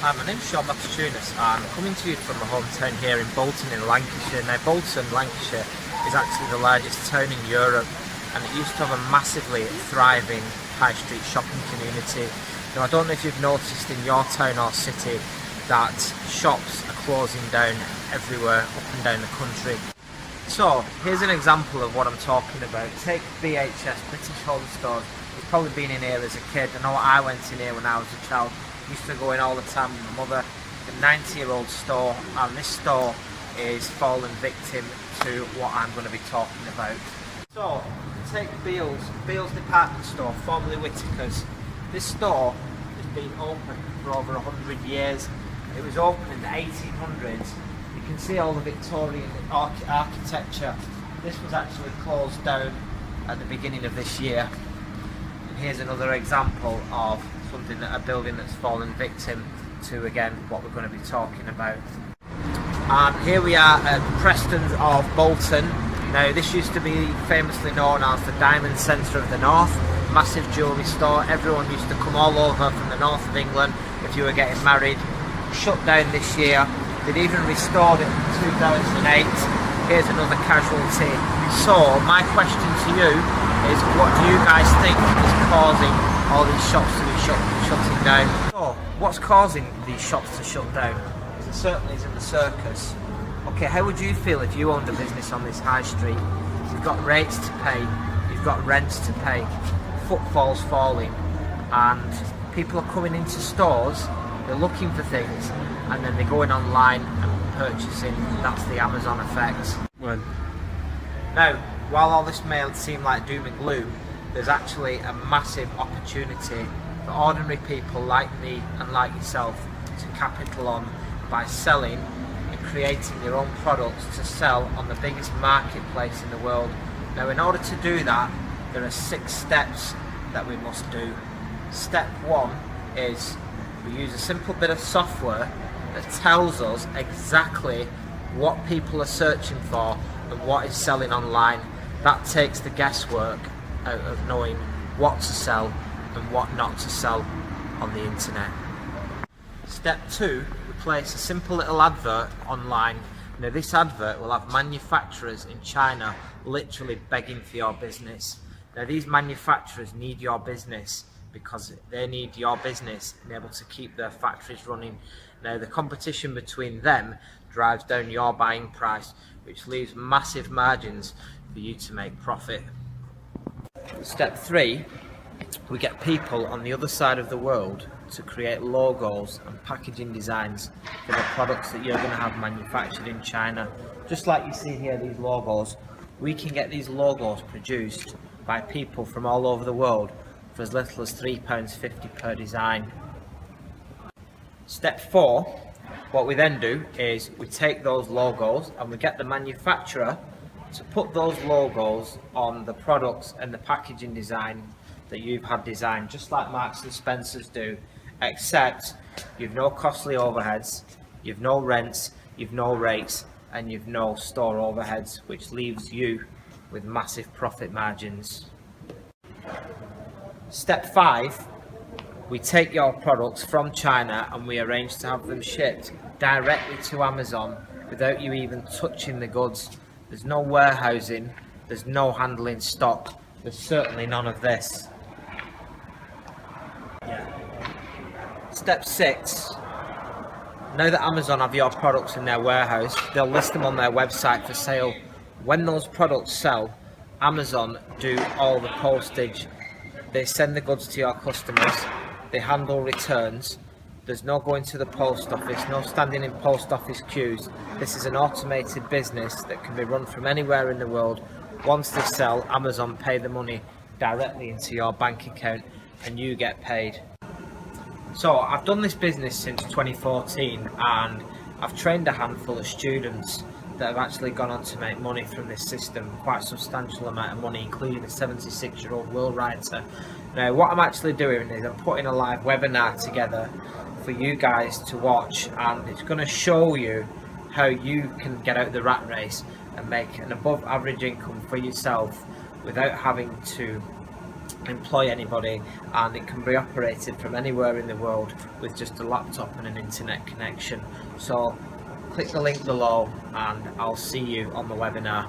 Hi, my name's Sean Matutunas and I'm coming to you from my hometown here in Bolton in Lancashire. Now Bolton, Lancashire is actually the largest town in Europe and it used to have a massively thriving high street shopping community. Now I don't know if you've noticed in your town or city that shops are closing down everywhere up and down the country. So here's an example of what I'm talking about. Take BHS, British Home Stores. You've probably been in here as a kid. I know I went in here when I was a child. Used to go in all the time with my mother. The 90-year-old store, and this store is fallen victim to what I'm going to be talking about. So take Beale's department store, formerly Whittaker's. This store has been open for over 100 years. It was opened in the 1800s. You can see all the Victorian architecture. This was actually closed down at the beginning of this year. And here's another example of something, a building that's fallen victim to, again, what we're going to be talking about. And here we are at Preston's of Bolton. Now this used to be famously known as the Diamond Centre of the North, massive jewellery store. Everyone used to come all over from the north of England if you were getting married. Shut down this year. They'd even restored it in 2008. Here's another casualty. So my question to you is, what do you guys think is causing all these shops to be shutting down? So what's causing these shops to shut down? It certainly isn't the circus. Okay, how would you feel if you owned a business on this high street? You've got rates to pay, you've got rents to pay, footfall's falling, and people are coming into stores, they're looking for things, and then they're going online and purchasing. That's the Amazon effect. Well, now, while all this may seem like doom and gloom, there's actually a massive opportunity for ordinary people like me and like yourself to capital on by selling and creating your own products to sell on the biggest marketplace in the world. Now, in order to do that, there are 6 steps that we must do. Step 1 is we use a simple bit of software that tells us exactly what people are searching for and what is selling online. That takes the guesswork out of knowing what to sell and what not to sell on the internet. Step 2, we place a simple little advert online. Now this advert will have manufacturers in China literally begging for your business. Now these manufacturers need your business because they need your business and able to keep their factories running. Now the competition between them drives down your buying price, which leaves massive margins for you to make profit. Step 3, we get people on the other side of the world to create logos and packaging designs for the products that you're going to have manufactured in China. Just like you see here, these logos, we can get these logos produced by people from all over the world for as little as £3.50 per design. Step 4, what we then do is we take those logos and we get the manufacturer to put those logos on the products and the packaging design that you've had designed, just like Marks and Spencer's do, except you've no costly overheads, you've no rents, you've no rates, and you've no store overheads, which leaves you with massive profit margins. Step 5, we take your products from China and we arrange to have them shipped directly to Amazon without you even touching the goods. There's no warehousing, there's no handling stock, there's certainly none of this. Step 6, now that Amazon have your products in their warehouse, they'll list them on their website for sale. When those products sell, Amazon do all the postage. They send the goods to your customers, they handle returns, there's no going to the post office, no standing in post office queues. This is an automated business that can be run from anywhere in the world. Once they sell, Amazon pay the money directly into your bank account and you get paid. So I've done this business since 2014 and I've trained a handful of students that have actually gone on to make money from this system, quite a substantial amount of money, including a 76-year-old world writer. Now what I'm actually doing is I'm putting a live webinar together for you guys to watch, and it's going to show you how you can get out of the rat race and make an above average income for yourself without having to employ anybody, and it can be operated from anywhere in the world with just a laptop and an internet connection. So click the link below and I'll see you on the webinar.